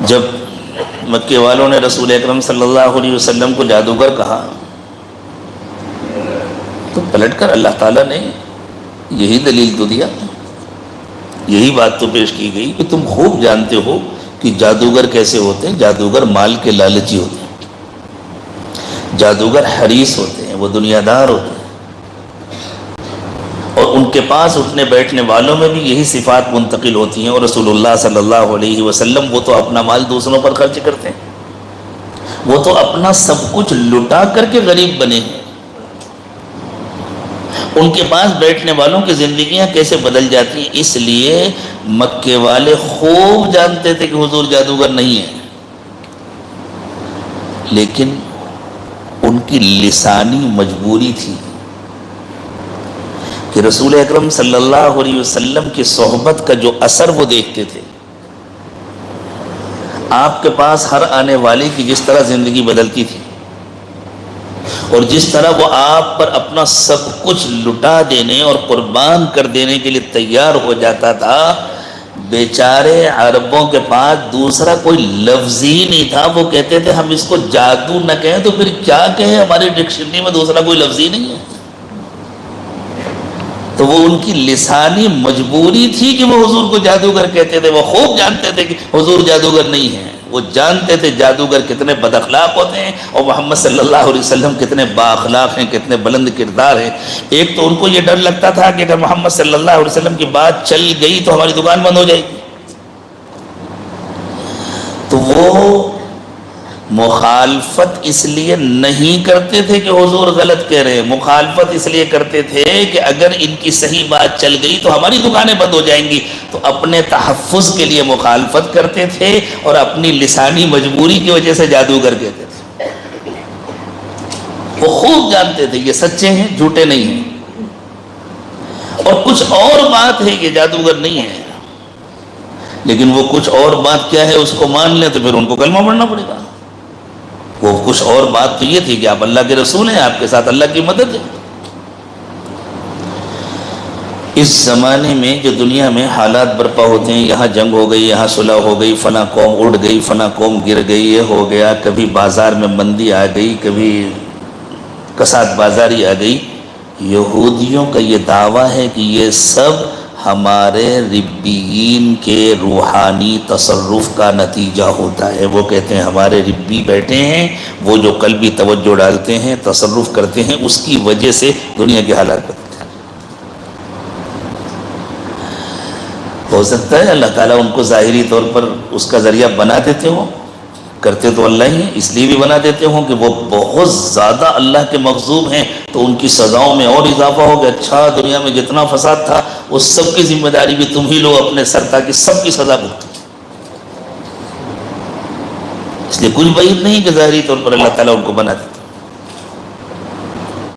جب مکے والوں نے رسول اکرم صلی اللہ علیہ وسلم کو جادوگر کہا تو پلٹ کر اللہ تعالیٰ نے یہی دلیل تو دیا، یہی بات تو پیش کی گئی کہ تم خوب جانتے ہو کہ جادوگر کیسے ہوتے ہیں۔ جادوگر مال کے لالچی ہوتے ہیں، جادوگر حریص ہوتے ہیں، وہ دنیا دار ہوتے ہیں، اور ان کے پاس اٹھنے بیٹھنے والوں میں بھی یہی صفات منتقل ہوتی ہیں۔ اور رسول اللہ صلی اللہ علیہ وسلم وہ تو اپنا مال دوسروں پر خرچ کرتے ہیں، وہ تو اپنا سب کچھ لٹا کر کے غریب بنے ہیں۔ ان کے پاس بیٹھنے والوں کی زندگیاں کیسے بدل جاتی ہیں، اس لیے مکے والے خوب جانتے تھے کہ حضور جادوگر نہیں ہے، لیکن ان کی لسانی مجبوری تھی کہ رسول اکرم صلی اللہ علیہ وسلم کی صحبت کا جو اثر وہ دیکھتے تھے، آپ کے پاس ہر آنے والے کی جس طرح زندگی بدلتی تھی اور جس طرح وہ آپ پر اپنا سب کچھ لٹا دینے اور قربان کر دینے کے لیے تیار ہو جاتا تھا، بیچارے عربوں کے پاس دوسرا کوئی لفظ ہی نہیں تھا۔ وہ کہتے تھے ہم اس کو جادو نہ کہیں تو پھر کیا کہیں، ہماری ڈکشنری میں دوسرا کوئی لفظ ہی نہیں ہے۔ تو وہ ان کی لسانی مجبوری تھی کہ وہ حضور کو جادوگر کہتے تھے۔ وہ خوب جانتے تھے کہ حضور جادوگر نہیں ہیں، وہ جانتے تھے جادوگر کتنے بد اخلاق ہوتے ہیں اور محمد صلی اللہ علیہ وسلم کتنے با اخلاق ہیں، کتنے بلند کردار ہیں۔ ایک تو ان کو یہ ڈر لگتا تھا کہ اگر محمد صلی اللہ علیہ وسلم کی بات چل گئی تو ہماری دکان بند ہو جائے گی، تو وہ مخالفت اس لیے نہیں کرتے تھے کہ حضور غلط کہہ رہے ہیں، مخالفت اس لیے کرتے تھے کہ اگر ان کی صحیح بات چل گئی تو ہماری دکانیں بند ہو جائیں گی، تو اپنے تحفظ کے لیے مخالفت کرتے تھے اور اپنی لسانی مجبوری کی وجہ سے جادوگر کہتے تھے۔ وہ خوب جانتے تھے یہ سچے ہیں، جھوٹے نہیں ہیں، اور کچھ اور بات ہے کہ جادوگر نہیں ہے، لیکن وہ کچھ اور بات کیا ہے اس کو مان لیں تو پھر ان کو کلمہ پڑھنا پڑے گا۔ وہ کچھ اور بات تو یہ تھی کہ آپ اللہ کے رسول ہیں، آپ کے ساتھ اللہ کی مدد ہے۔ اس زمانے میں جو دنیا میں حالات برپا ہوتے ہیں، یہاں جنگ ہو گئی، یہاں صلح ہو گئی، فلاں قوم اڑ گئی، فلاں قوم گر گئی، یہ ہو گیا، کبھی بازار میں مندی آ گئی، کبھی کساد بازاری آ گئی، یہودیوں کا یہ دعویٰ ہے کہ یہ سب ہمارے ربیین کے روحانی تصرف کا نتیجہ ہوتا ہے۔ وہ کہتے ہیں ہمارے ربی بیٹھے ہیں، وہ جو قلبی توجہ ڈالتے ہیں، تصرف کرتے ہیں، اس کی وجہ سے دنیا کے حالات بدلتے ہیں۔ ہو سکتا ہے اللہ تعالیٰ ان کو ظاہری طور پر اس کا ذریعہ بنا دیتے ہوں، کرتے تو اللہ ہی ہیں، اس لیے بھی بنا دیتے ہوں کہ وہ بہت زیادہ اللہ کے مغضوب ہیں تو ان کی سزاؤں میں اور اضافہ ہو گیا۔ اچھا دنیا میں جتنا فساد تھا اس سب کی ذمہ داری بھی تم ہی لو اپنے سر تاکہ سب کی سزا بھگتو۔ اس لیے کچھ بعید نہیں کہ ظاہری طور پر اللہ تعالیٰ ان کو بنا دیتے۔